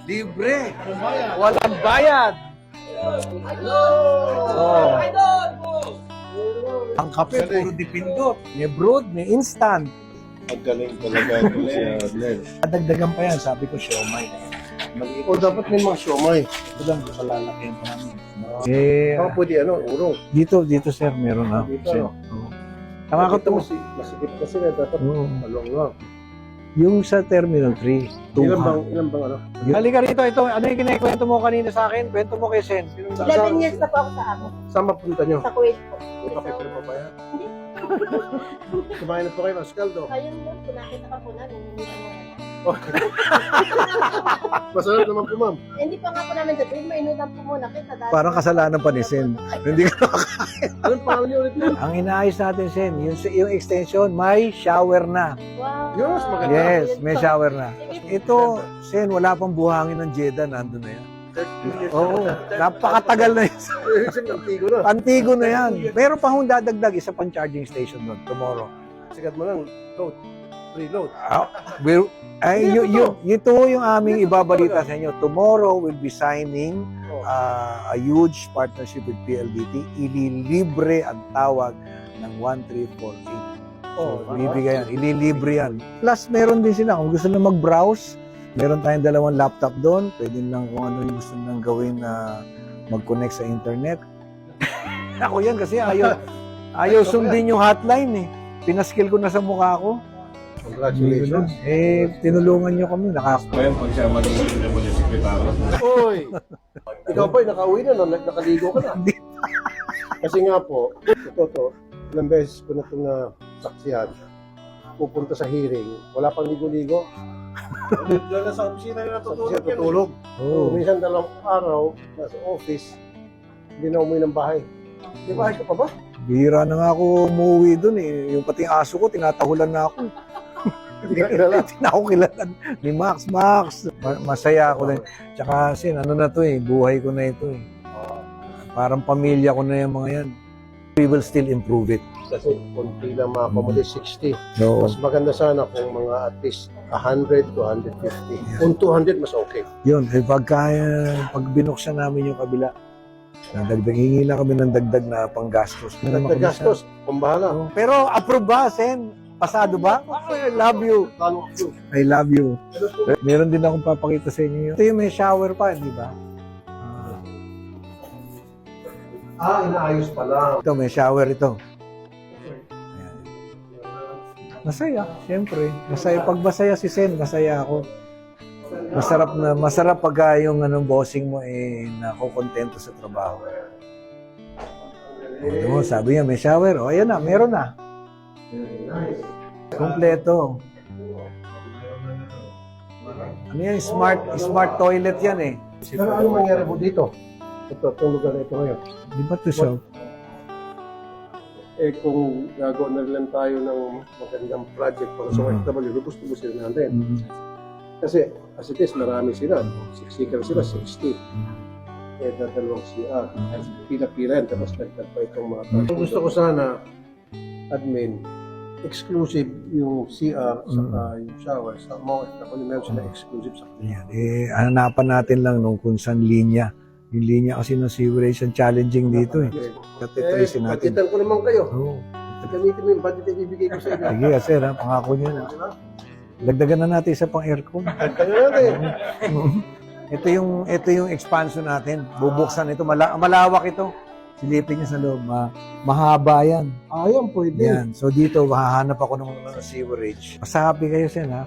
Libre. Walang bayad. Oh. Ang kape, puro dipindot. May brewed, may instant. Ang galing talaga ito si Adler. Adagdagan pa yan, sabi ko, siomay. O dapat may mga siomay. Ito lang, palalakihan pa namin. Baka pwede urong. Dito sir, meron na. Dito, Sir. ano? Oo. Tama ko to. Masikip kasi na dapat Oo. malong lang. Yung sa Terminal 3. Ilan bang ano? Halika rito, ito. Ano yung kinikwento mo kanina sa akin? Kwento mo kay Sen. 11 years na po ako sa ako. Saan mapunta nyo? Sa Kuwait po. May pa pa ba yan? Kumain na po kayo ng skaldo. Ayun mo, pinakita ka po na. Masarap naman po, ma'am. Hindi pa nga po namin dati. Mainunan po muna kita. dahil- Parang kasalanan pa ni Sen. Hindi ko. Anong pangalan niyo ulit yun? Ang inaayos natin, Sen, yung extension, may shower na. Wow. Yes, maganda. Yes, may shower na. Ito, Sen, wala pang buhangin ng Jeddah, nandun na yan. 30 years. Oo, napakatagal na yan. Antigo na. Antigo na yan. Pero pang dadagdag, isa pang charging station doon tomorrow. Sigat mo lang, load. Preload. Ito yung aming ibabalita sa inyo. Tomorrow we'll be signing a huge partnership with PLDT. Ililibre ang tawag ng 1348. So, bibigay yan. Ililibre yan. Plus, meron din sila. Kung gusto na mag-browse, meron tayong 2 laptop doon. Pwede lang kung ano yung gusto nang gawin na mag-connect sa internet. Ako yan kasi ayaw sundin yung hotline eh. Pinaskill ko na sa mukha ko. Congratulations. Tinulungan nyo kami. Ngayon, pag siya magiging na sekretary. Oy! Ikaw ba, nakauwi na, nakaligo ka na. Kasi nga po, ito, ilang beses ko na itong saksiyan. Pupunta sa hearing, wala pang ligo-ligo. Diyan na sa opisina na natutulog. Oh. Minsan 2 araw, nasa office, hindi na umuwi ng bahay. Di bahay ka pa ba? Bihira na nga ako umuwi dun eh. Yung pati aso ko, tinatahulan na ako. Hindi ka kilala. Hindi na ako kilala ni Max. Masaya ako din. Tsaka Sin, ano na to eh, buhay ko na ito eh. Parang pamilya ko na yung mga yan. We will still improve it. Kasi konti lang mga pamuli, 60. So, Mas maganda sana kung mga at least 100 to 150. Kung 200, mas okay. yun, eh, pag binuksan namin yung kabila, hingi lang kami ng dagdag na panggastos. Naggastos, kung bahala. Oh, pero approve ba, Sen? Pasado ba? I love you. I love you. Meron din akong papakita sa inyo. Ito yung may shower pa, di ba? Inaayos pa lang. Ito, may shower ito. Ayan. Masaya, siyempre. Masaya. Pag masaya si Sen, masaya ako. Masarap pag yung bossing mo nakokontento sa trabaho. Ano, sabi niya, may shower. O, ayan na, meron na. Kompleto. Ano yan? Smart toilet yan eh. Pero ano mangyari po dito? Itong lugar na ito ngayon. Di ba ito siya? Kung gagawa na lang tayo ng magandang project para sa OFW, lubos-lubusin natin. Kasi, as it is, marami sila. Siksikan sila, 60. Dalawang CR. Pila-pila yan, tapos nagtag pa itong mga project. Gusto ko sana, admin, exclusive yung CR saka yung shower sa mga OFW, meron sila exclusive sa Yan. Hanapan natin lang kung saan linya. Yung linya kasi ng sewerage ang challenging dito eh. Katitrisin natin. Budgetan ko naman kayo. Oo. Gamitin mo yung budget na ibibigay ko sa inyo. Sige, sir, ha? Pangako niyo. Dagdagan na natin isa pang aircon. Kaya natin. Ito yung expansion natin. Bubuksan ito. Malawak ito. Silipin niya sa loob. Mahaba yan. Ayan, pwede. Yan. So dito, hahanap ako ng sewerage. Mas happy kayo, Sen, ha?